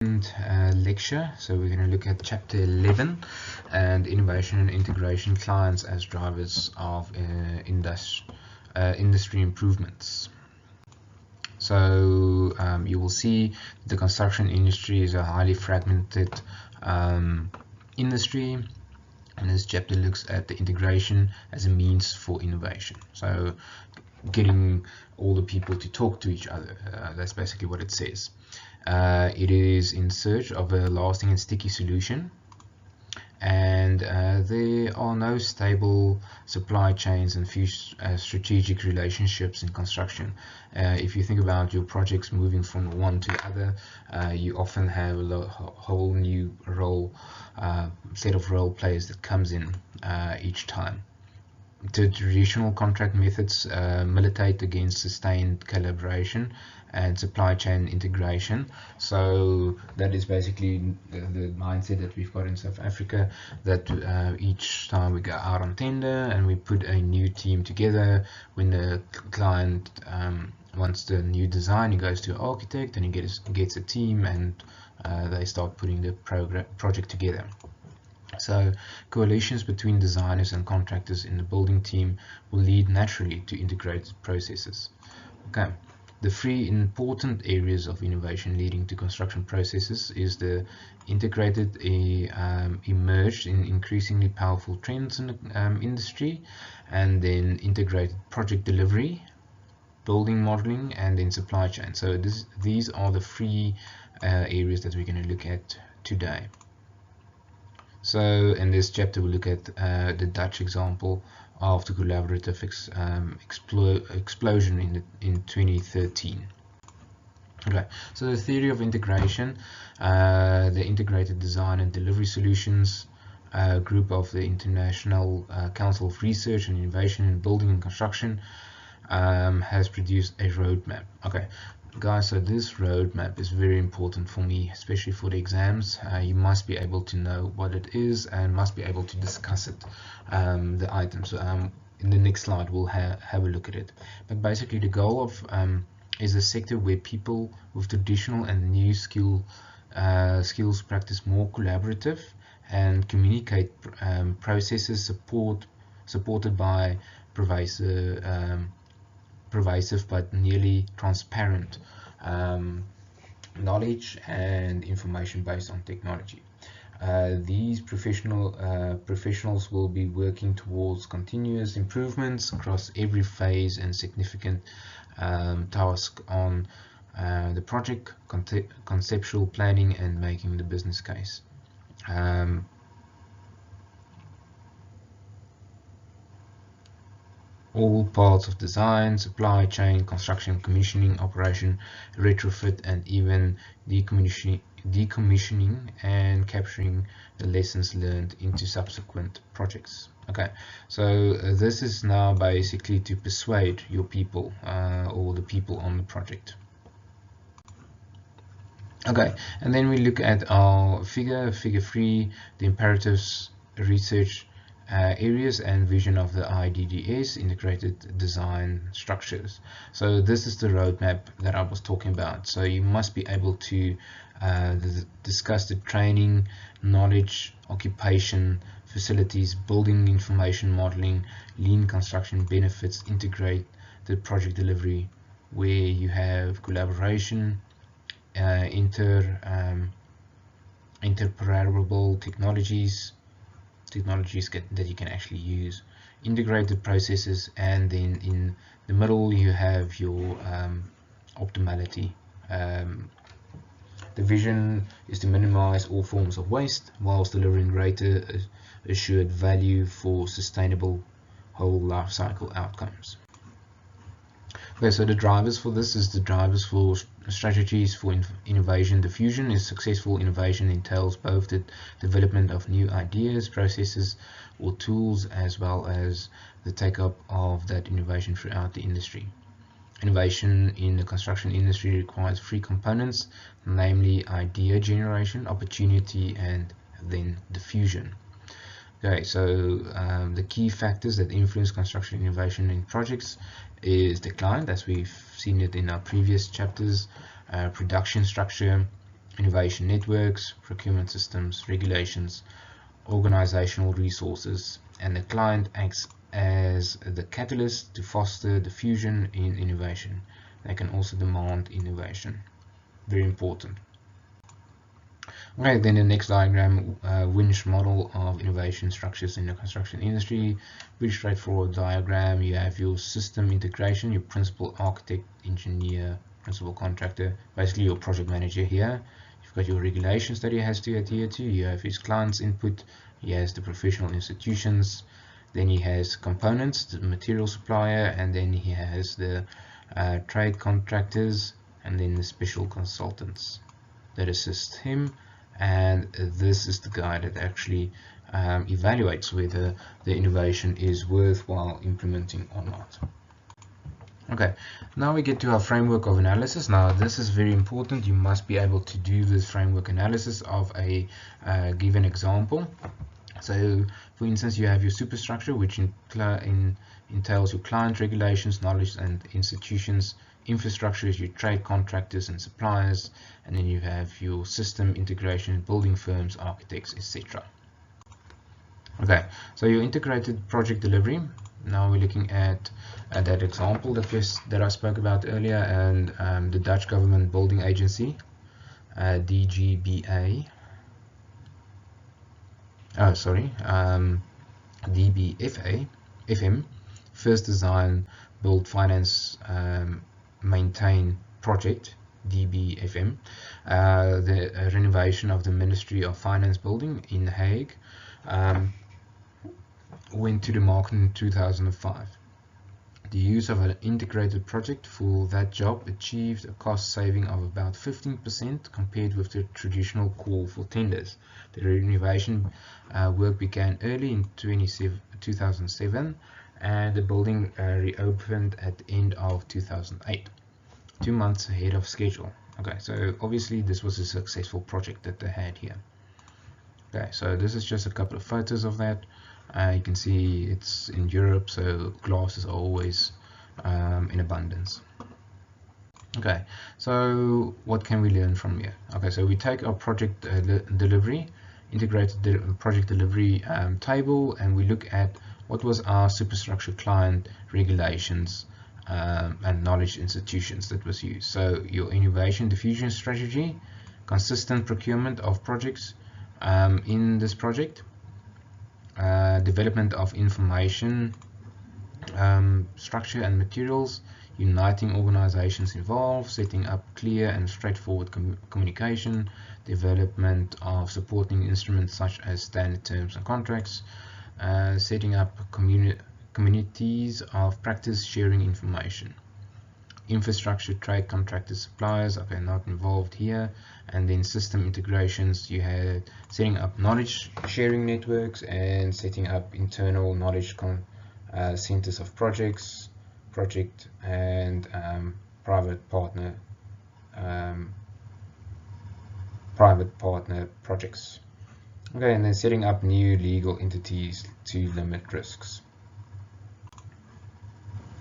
Lecture. So we're going to look at chapter 11 and innovation and integration clients as drivers of industry improvements. So you will see the construction industry is a highly fragmented industry, and this chapter looks at the integration as a means for innovation. So getting all the people to talk to each other, that's basically what it says. It is in search of a lasting and sticky solution, and there are no stable supply chains and few strategic relationships in construction. If you think about your projects moving from one to the other, you often have a whole new set of role players that comes in each time. The traditional contract methods militate against sustained collaboration and supply chain integration. So that is basically the mindset that we've got in South Africa, that each time we go out on tender and we put a new team together, when the client wants the new design, he goes to an architect and he gets a team, and they start putting the project together. So coalitions between designers and contractors in the building team will lead naturally to integrated processes. Okay, the three important areas of innovation leading to construction processes is the integrated emerged in increasingly powerful trends in the industry, and then integrated project delivery, building modeling, and then supply chain. So these are the three areas that we're going to look at today. So in this chapter we'll look at the Dutch example of the collaborative explosion in 2013. Okay, so the theory of integration, the integrated design and delivery solutions group of the International Council of Research and Innovation in Building and Construction has produced a roadmap. Okay, guys, so this roadmap is very important for me, especially for the exams. You must be able to know what it is and must be able to discuss it, the items. In the next slide we'll have a look at it. But basically the goal of is a sector where people with traditional and new skills practice more collaborative and communicate processes supported by pervasive but nearly transparent knowledge and information based on technology. These professionals will be working towards continuous improvements across every phase and significant task on the project, conceptual planning, and making the business case. All parts of design, supply chain, construction, commissioning, operation, retrofit, and even decommissioning, and capturing the lessons learned into subsequent projects. Okay, so this is now basically to persuade your people or the people on the project. Okay, and then we look at our figure 3, the imperatives, research areas and vision of the IDDS, integrated design structures. So this is the roadmap that I was talking about. So you must be able to discuss the training, knowledge, occupation, facilities, building information modeling, lean construction benefits, integrate the project delivery, where you have collaboration, interoperable technologies that you can actually use, integrated processes, and then in the middle you have your optimality. The vision is to minimize all forms of waste whilst delivering greater assured value for sustainable whole life cycle outcomes. Okay, so the drivers for this is the drivers for strategies for innovation diffusion. Is successful innovation entails both the development of new ideas, processes, or tools, as well as the take-up of that innovation throughout the industry. Innovation in the construction industry requires three components, namely idea generation, opportunity, and then diffusion. Okay, so the key factors that influence construction innovation in projects is the client, as we've seen it in our previous chapters, production structure, innovation networks, procurement systems, regulations, organizational resources, and the client acts as the catalyst to foster diffusion in innovation. They can also demand innovation. Very important. Okay, then the next diagram, winch model of innovation structures in the construction industry. Pretty straightforward diagram. You have your system integration, your principal architect, engineer, principal contractor, basically your project manager here. You've got your regulations that he has to adhere to. You have his client's input. He has the professional institutions. Then he has components, the material supplier, and then he has the trade contractors, and then the special consultants that assist him. And this is the guy that actually evaluates whether the innovation is worthwhile implementing or not. Okay, now we get to our framework of analysis. Now this is very important. You must be able to do this framework analysis of a given example. So for instance, you have your superstructure, which entails your client, regulations, knowledge, and institutions. Infrastructure is your trade contractors and suppliers, and then you have your system integration, building firms, architects, etc. Okay, so your integrated project delivery. Now we're looking at that example that I spoke about earlier, and the Dutch government building agency, DGBA. Oh, sorry, DBFA, FM, first design, build, finance, maintain project, DBFM, the renovation of the Ministry of Finance building in The Hague, went to the market in 2005. The use of an integrated project for that job achieved a cost saving of about 15% compared with the traditional call for tenders. The renovation work began early in 2007, and the building reopened at the end of 2008, 2 months ahead of schedule. Okay, so obviously this was a successful project that they had here. Okay, so this is just a couple of photos of that. You can see it's in Europe, so glass is always in abundance. Okay, so what can we learn from here? Okay, so we take our project delivery, integrated project delivery table, and we look at what was our superstructure client, regulations, and knowledge institutions that was used. So your innovation diffusion strategy, consistent procurement of projects in this project, development of information structure and materials, uniting organizations involved, setting up clear and straightforward communication, development of supporting instruments such as standard terms and contracts, setting up communities of practice sharing information. Infrastructure, trade contractors, suppliers, okay, not involved here. And then system integrations, you had setting up knowledge sharing networks and setting up internal knowledge centers of project and private partner projects. Okay, and then setting up new legal entities to limit risks.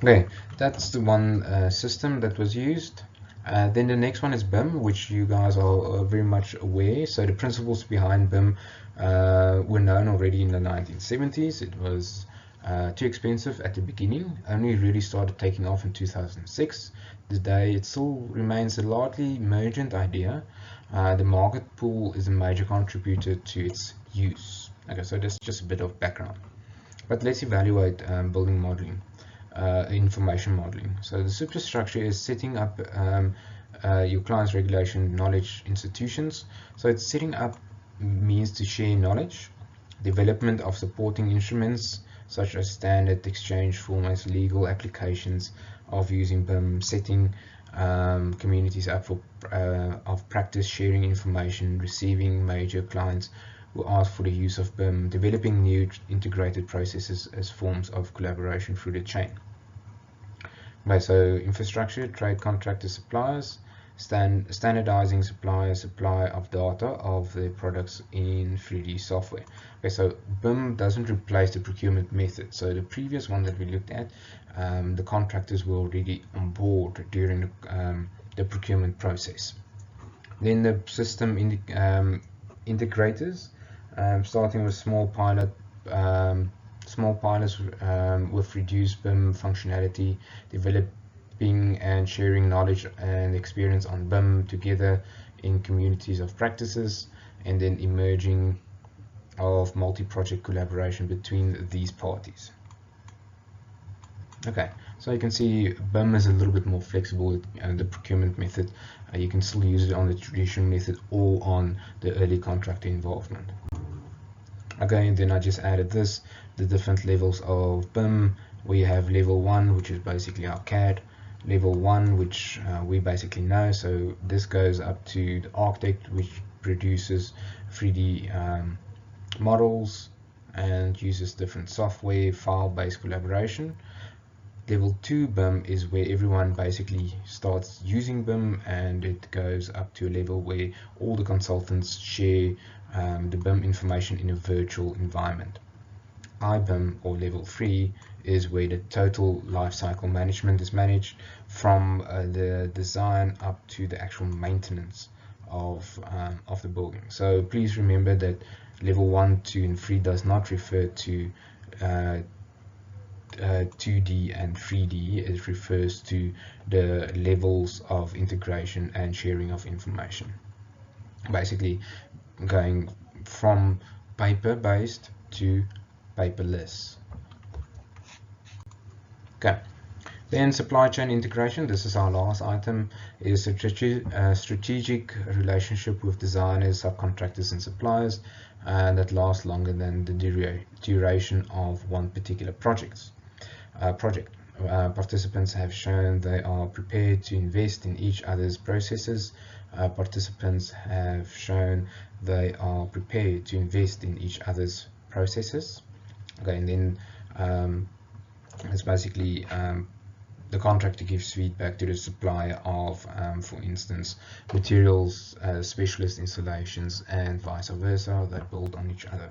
Okay, that's the one system that was used. Then the next one is BIM, which you guys are very much aware. So the principles behind BIM were known already in the 1970s. It was too expensive at the beginning, only really started taking off in 2006. Today it still remains a largely emergent idea. The market pool is a major contributor to its use. Okay, so that's just a bit of background. But let's evaluate building modeling. Information modeling. So the superstructure is setting up your client's regulation knowledge institutions. So it's setting up means to share knowledge, development of supporting instruments such as standard exchange formats, legal applications of using BIM, setting communities up for of practice, sharing information, receiving major clients who ask for the use of BIM, developing new integrated processes as forms of collaboration through the chain. Okay, so infrastructure, trade contractor, suppliers, standardizing supply of data of the products in 3D software. Okay, so BIM doesn't replace the procurement method. So the previous one that we looked at, the contractors were already on board during the procurement process. Then the system integrators, starting with small pilots with reduced BIM functionality, developing and sharing knowledge and experience on BIM together in communities of practices, and then emerging of multi-project collaboration between these parties. Okay, so you can see BIM is a little bit more flexible, and the procurement method, you can still use it on the traditional method or on the early contractor involvement. Okay, and then I just added the different levels of BIM. We have level 1, which is basically our CAD, level 1, which we basically know, so this goes up to the architect, which produces 3D models and uses different software, file-based collaboration. Level 2 BIM is where everyone basically starts using BIM, and it goes up to a level where all the consultants share the BIM information in a virtual environment. IBIM, or level 3, is where the total lifecycle management is managed, from the design up to the actual maintenance of the building. So please remember that level 1, 2, and 3 does not refer to 2D and 3D. It refers to the levels of integration and sharing of information, basically going from paper-based to paperless. Okay, then supply chain integration, this is our last item, is a strategic relationship with designers, subcontractors and suppliers that lasts longer than the duration of one particular project. Participants have shown they are prepared to invest in each other's processes. Participants have shown they are prepared to invest in each other's processes. Okay, and then it's basically the contractor gives feedback to the supplier of, for instance, materials, specialist installations, and vice versa, that build on each other.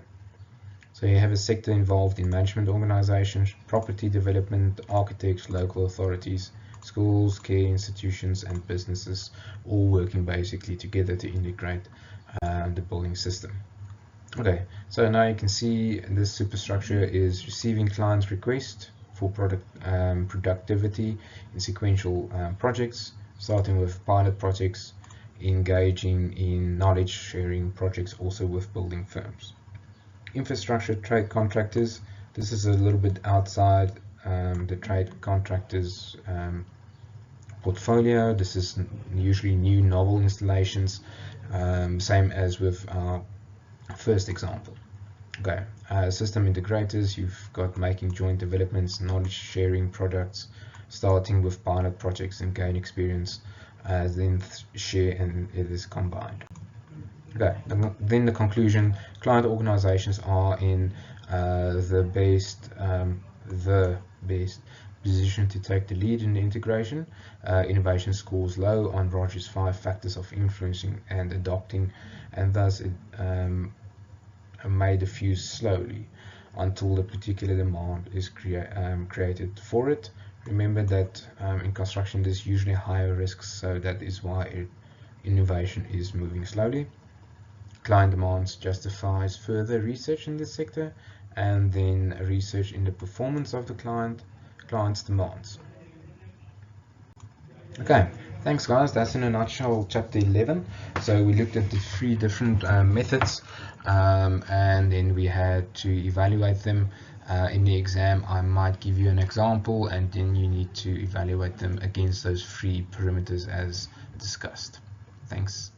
So you have a sector involved in management organizations, property development, architects, local authorities, schools, care institutions, and businesses, all working basically together to integrate the building system. Okay, so now you can see this superstructure is receiving clients' requests for productivity in sequential projects, starting with pilot projects, engaging in knowledge sharing projects also with building firms. Infrastructure trade contractors, this is a little bit outside the trade contractors portfolio. This is usually new novel installations, same as with our first example. Okay, system integrators, you've got making joint developments, knowledge sharing products, starting with pilot projects and gain experience, then share and it is combined. Okay, then the conclusion, client organizations are in the best position to take the lead in the integration. Innovation scores low on Rogers 5 factors of influencing and adopting, and thus it may diffuse slowly until the particular demand is created for it. Remember that in construction there's usually higher risks, so that is why innovation is moving slowly. Client demands justifies further research in this sector, and then research in the performance of the client's demands. Okay, thanks guys, that's in a nutshell chapter 11. So we looked at the 3 different methods, and then we had to evaluate them. In the exam I might give you an example, and then you need to evaluate them against those 3 parameters as discussed. Thanks.